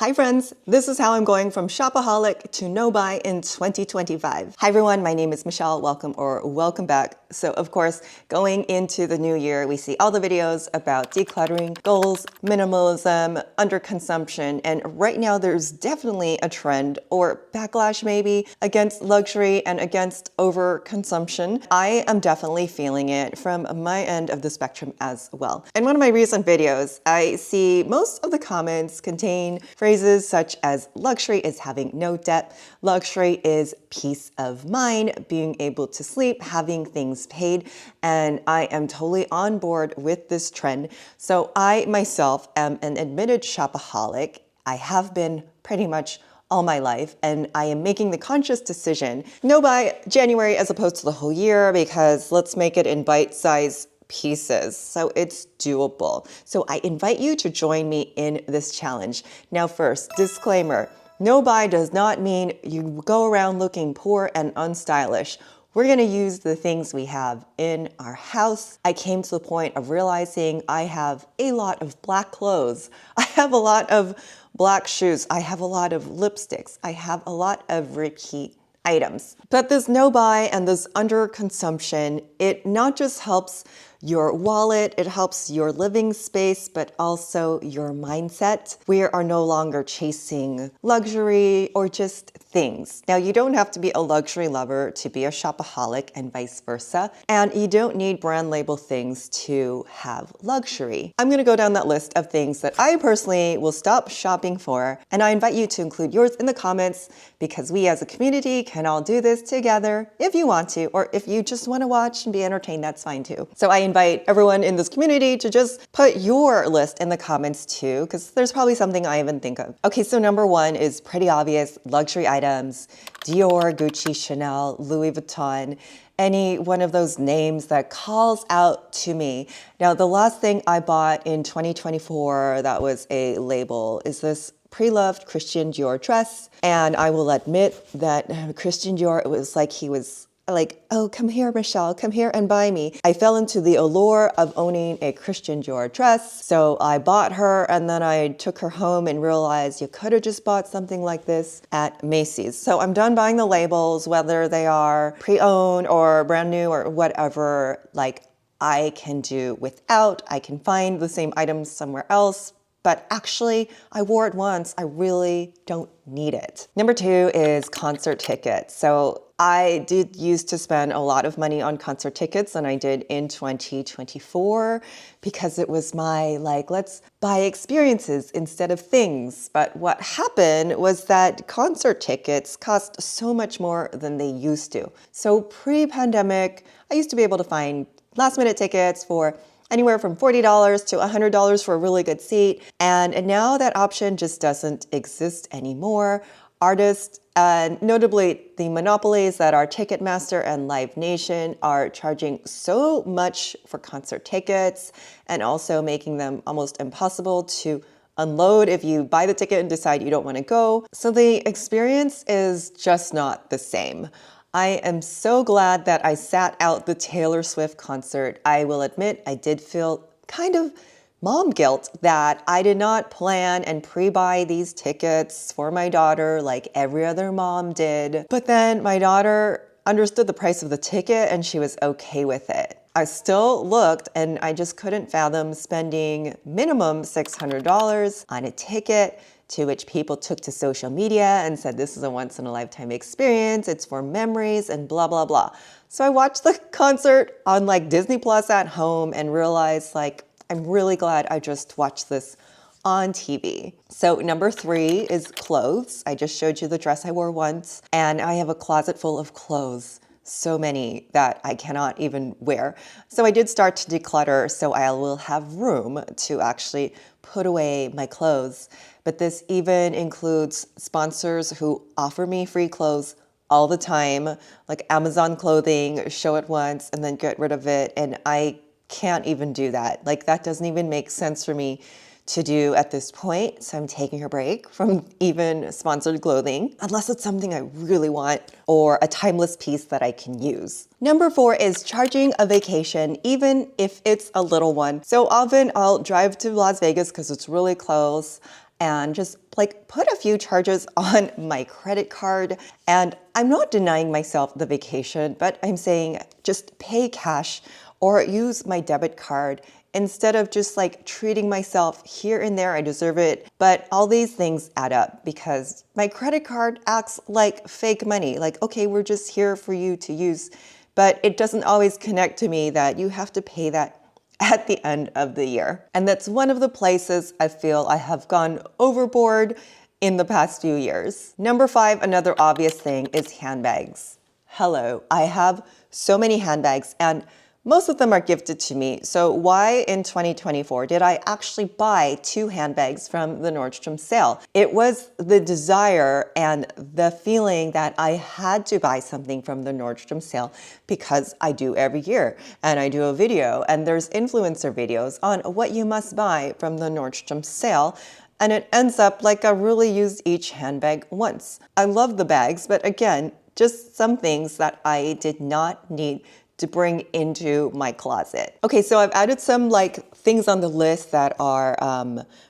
Hi friends, this is how I'm going from shopaholic to no buy in 2025. Hi everyone, my name is Michelle. Welcome back. So of course, going into the new year, we see all the videos about decluttering, goals, minimalism, underconsumption, and right now there's definitely a trend or backlash maybe against luxury and against overconsumption. I am definitely feeling it from my end of the spectrum as well. In one of my recent videos, I see most of the comments contain phrases such as luxury is having no debt, luxury is peace of mind, being able to sleep, having things paid, and I am totally on board with this trend. So I myself am an admitted shopaholic. I have been pretty much all my life, and I am making the conscious decision, no buy January as opposed to the whole year, because let's make it in bite-sized pieces so it's doable. So I invite you to join me in this challenge. Now first, disclaimer, no buy does not mean you go around looking poor and unstylish. We're gonna use the things we have in our house. I came to the point of realizing I have a lot of black clothes. I have a lot of black shoes. I have a lot of lipsticks. I have a lot of repeat items. But this no buy and this underconsumption, it not just helps your wallet, it helps your living space, but also your mindset. We are no longer chasing luxury or just things. Now, you don't have to be a luxury lover to be a shopaholic and vice versa, and you don't need brand label things to have luxury. I'm gonna go down that list of things that I personally will stop shopping for, and I invite you to include yours in the comments because we as a community can all do this together if you want to, or if you just want to watch and be entertained, that's fine too. So I invite everyone in this community to just put your list in the comments too, because there's probably something I even think of. Okay, so number one is pretty obvious, luxury items, Dior, Gucci, Chanel, Louis Vuitton, any one of those names that calls out to me. Now, the last thing I bought in 2024 that was a label is this pre-loved Christian Dior dress. And I will admit that Christian Dior, it was like he was like, oh, come here, Michelle, come here and buy me. I fell into the allure of owning a Christian Dior dress. So I bought her and then I took her home and realized you could have just bought something like this at Macy's. So I'm done buying the labels, whether they are pre-owned or brand new or whatever, like I can do without. I can find the same items somewhere else. But actually, I wore it once. I really don't need it. Number two is concert tickets. So I did used to spend a lot of money on concert tickets, and I did in 2024 because it was my let's buy experiences instead of things. But what happened was that concert tickets cost so much more than they used to. So pre-pandemic, I used to be able to find last-minute tickets for anywhere from $40 to $100 for a really good seat. And now that option just doesn't exist anymore. Artists, notably the monopolies that are Ticketmaster and Live Nation, are charging so much for concert tickets and also making them almost impossible to unload if you buy the ticket and decide you don't want to go. So the experience is just not the same. I am so glad that I sat out the Taylor Swift concert. I will admit I did feel kind of mom guilt that I did not plan and pre-buy these tickets for my daughter like every other mom did. But then my daughter understood the price of the ticket and she was okay with it. I still looked and I just couldn't fathom spending minimum $600 on a ticket, to which people took to social media and said this is a once-in-a-lifetime experience, it's for memories and blah, blah, blah. So I watched the concert on Disney Plus at home and realized I'm really glad I just watched this on TV. So number three is clothes. I just showed you the dress I wore once, and I have a closet full of clothes. So many that I cannot even wear. So I did start to declutter so I will have room to actually put away my clothes. But this even includes sponsors who offer me free clothes all the time, like Amazon clothing, show it once and then get rid of it. And I can't even do that. That doesn't even make sense for me to do at this point. So I'm taking a break from even sponsored clothing, unless it's something I really want or a timeless piece that I can use. Number four is charging a vacation, even if it's a little one. So often I'll drive to Las Vegas because it's really close. and just like put a few charges on my credit card. And I'm not denying myself the vacation, but I'm saying just pay cash or use my debit card instead of just like treating myself here and there. I deserve it. But all these things add up because my credit card acts like fake money. Like, okay, we're just here for you to use, but it doesn't always connect to me that you have to pay that at the end of the year. And that's one of the places I feel I have gone overboard in the past few years. Number 5, another obvious thing is handbags. Hello, I have so many handbags and most of them are gifted to me. So why in 2024 did I actually buy 2 handbags from the Nordstrom sale? It was the desire and the feeling that I had to buy something from the Nordstrom sale because I do every year and I do a video and there's influencer videos on what you must buy from the Nordstrom sale. And it ends up like I really used each handbag once. I love the bags, but again, just some things that I did not need to bring into my closet. Okay, so I've added some like things on the list that are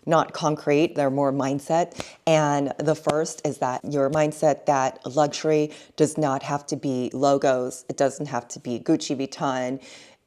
not concrete, they're more mindset. And the first is that your mindset that luxury does not have to be logos, it doesn't have to be Gucci Vuitton,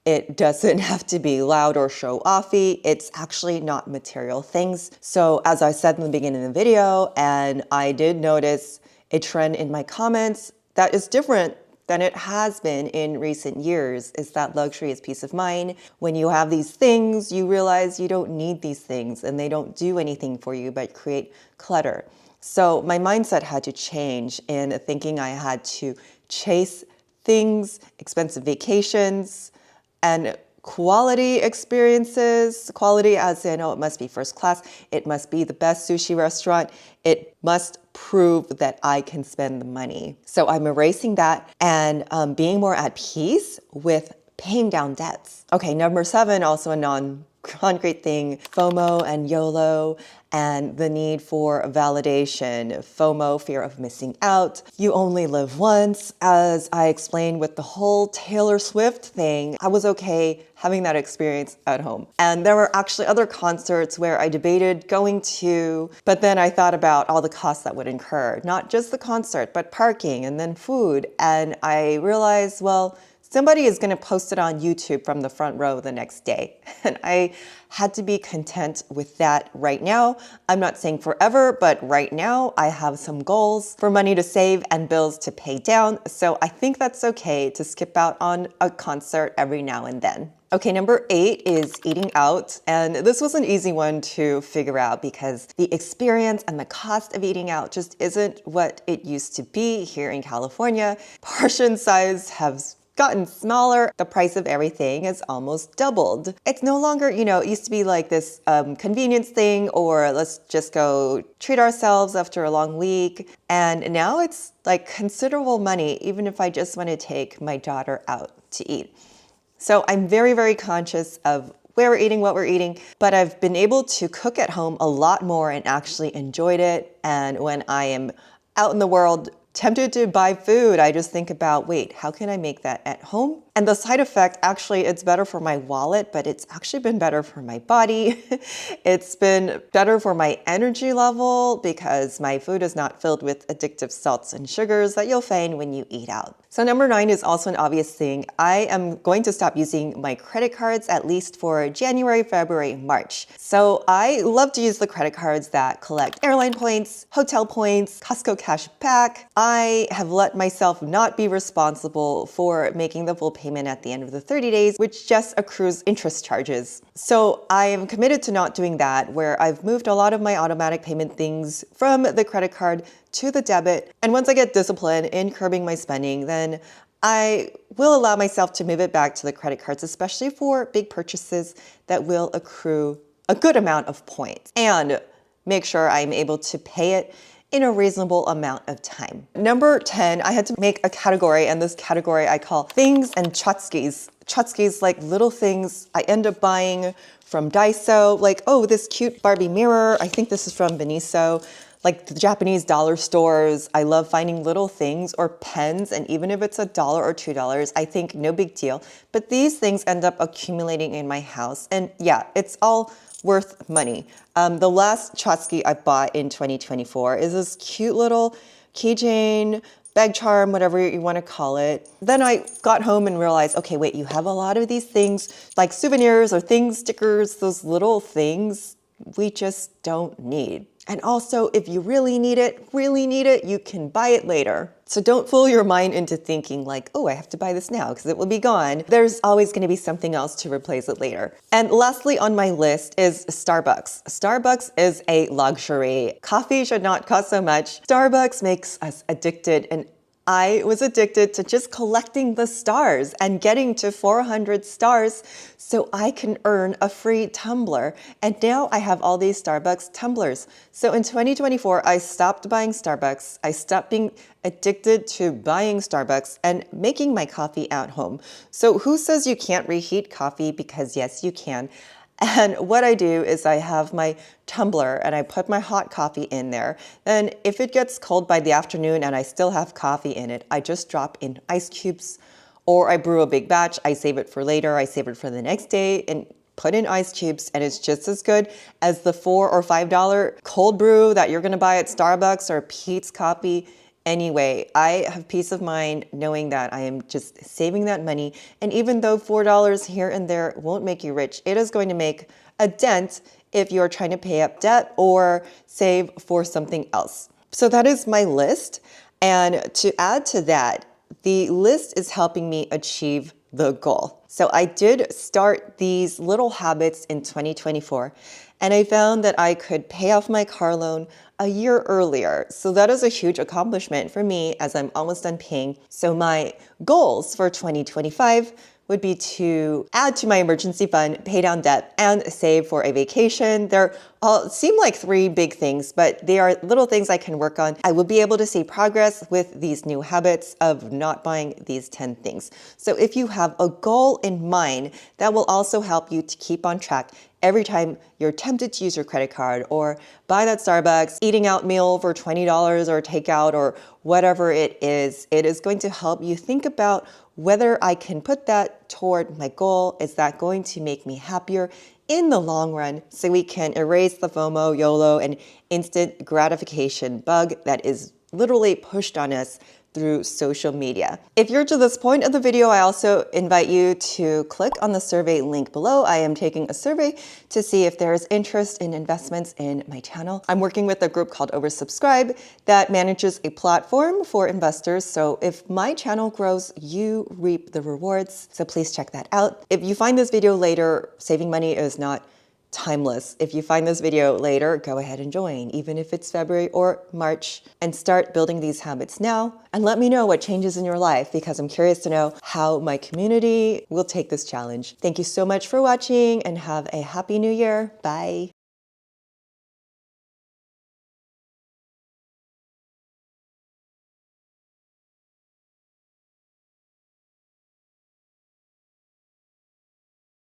it doesn't have to be loud or show offy. It's actually not material things. So as I said in the beginning of the video, and I did notice a trend in my comments that is different than it has been in recent years, is that luxury is peace of mind. When you have these things, you realize you don't need these things and they don't do anything for you but create clutter. So my mindset had to change in thinking I had to chase things, expensive vacations, and quality experiences. Quality as in, oh, it must be first class, it must be the best sushi restaurant, it must prove that I can spend the money. So I'm erasing that and being more at peace with paying down debts. Okay, number 7, also a non-concrete thing, FOMO and YOLO and the need for validation. FOMO, fear of missing out. You only live once. As I explained with the whole Taylor Swift thing, I was okay having that experience at home. And there were actually other concerts where I debated going to, but then I thought about all the costs that would incur, not just the concert, but parking and then food. And I realized, well, somebody is going to post it on YouTube from the front row the next day. And I had to be content with that right now. I'm not saying forever, but right now I have some goals for money to save and bills to pay down. So I think that's okay to skip out on a concert every now and then. Okay, number 8 is eating out. And this was an easy one to figure out because the experience and the cost of eating out just isn't what it used to be here in California. Portion size has gotten smaller. The price of everything has almost doubled. It's no longer, it used to be like this convenience thing or let's just go treat ourselves after a long week. And now it's like considerable money, even if I just want to take my daughter out to eat. So I'm very, very conscious of where we're eating, what we're eating, but I've been able to cook at home a lot more and actually enjoyed it. And when I am out in the world, tempted to buy food, I just think about, wait, how can I make that at home? And the side effect, actually, it's better for my wallet, but it's actually been better for my body. It's been better for my energy level because my food is not filled with addictive salts and sugars that you'll find when you eat out. So number 9 is also an obvious thing. I am going to stop using my credit cards at least for January, February, March. So I love to use the credit cards that collect airline points, hotel points, Costco cash back. I have let myself not be responsible for making the full payment at the end of the 30 days, which just accrues interest charges. So I am committed to not doing that, where I've moved a lot of my automatic payment things from the credit card to the debit. And once I get disciplined in curbing my spending, then I will allow myself to move it back to the credit cards, especially for big purchases that will accrue a good amount of points and make sure I'm able to pay it in a reasonable amount of time. Number 10, I had to make a category, and this category I call things and Tchotchkes. Tchotchkes, like little things I end up buying from Daiso, like, oh, this cute Barbie mirror. I think this is from Beniso. Like the Japanese dollar stores, I love finding little things or pens, and even if it's $1 or $2, I think no big deal. But these things end up accumulating in my house, and yeah, it's all worth money. The last Tchotchke I bought in 2024 is this cute little keychain, bag charm, whatever you want to call it. Then I got home and realized, okay, wait, you have a lot of these things like souvenirs or things, stickers, those little things we just don't need. And also, if you really need it, you can buy it later. So don't fool your mind into thinking like, oh, I have to buy this now because it will be gone. There's always going to be something else to replace it later. And lastly on my list is Starbucks. Starbucks is a luxury. Coffee should not cost so much. Starbucks makes us addicted, and I was addicted to just collecting the stars and getting to 400 stars so I can earn a free tumbler. And now I have all these Starbucks tumblers. So in 2024, I stopped buying Starbucks. I stopped being addicted to buying Starbucks and making my coffee at home. So who says you can't reheat coffee? Because yes, you can. And what I do is I have my tumbler and I put my hot coffee in there. Then if it gets cold by the afternoon and I still have coffee in it, I just drop in ice cubes, or I brew a big batch. I save it for later. I save it for the next day and put in ice cubes, and it's just as good as the $4 or $5 cold brew that you're gonna buy at Starbucks or Peet's Coffee. Anyway, I have peace of mind knowing that I am just saving that money. And even though $4 here and there won't make you rich, it is going to make a dent if you're trying to pay up debt or save for something else. So that is my list. And to add to that, the list is helping me achieve the goal. So I did start these little habits in 2024, and I found that I could pay off my car loan a year earlier. So that is a huge accomplishment for me as I'm almost done paying. So my goals for 2025 would be to add to my emergency fund, pay down debt, and save for a vacation. They're all seem like three big things, but they are little things I can work on. I will be able to see progress with these new habits of not buying these 10 things. So if you have a goal in mind, that will also help you to keep on track every time you're tempted to use your credit card or buy that Starbucks eating out meal for $20 or takeout or whatever it is going to help you think about whether I can put that toward my goal. Is that going to make me happier in the long run, so we can erase the FOMO, YOLO, and instant gratification bug that is literally pushed on us through social media. If you're to this point of the video, I also invite you to click on the survey link below. I am taking a survey to see if there is interest in investments in my channel. I'm working with a group called Oversubscribe that manages a platform for investors. So if my channel grows, you reap the rewards. So please check that out. If you find this video later, saving money is not timeless. If you find this video later, go ahead and join, even if it's February or March, and start building these habits now. And let me know what changes in your life, because I'm curious to know how my community will take this challenge. Thank you so much for watching, and have a happy new year. Bye.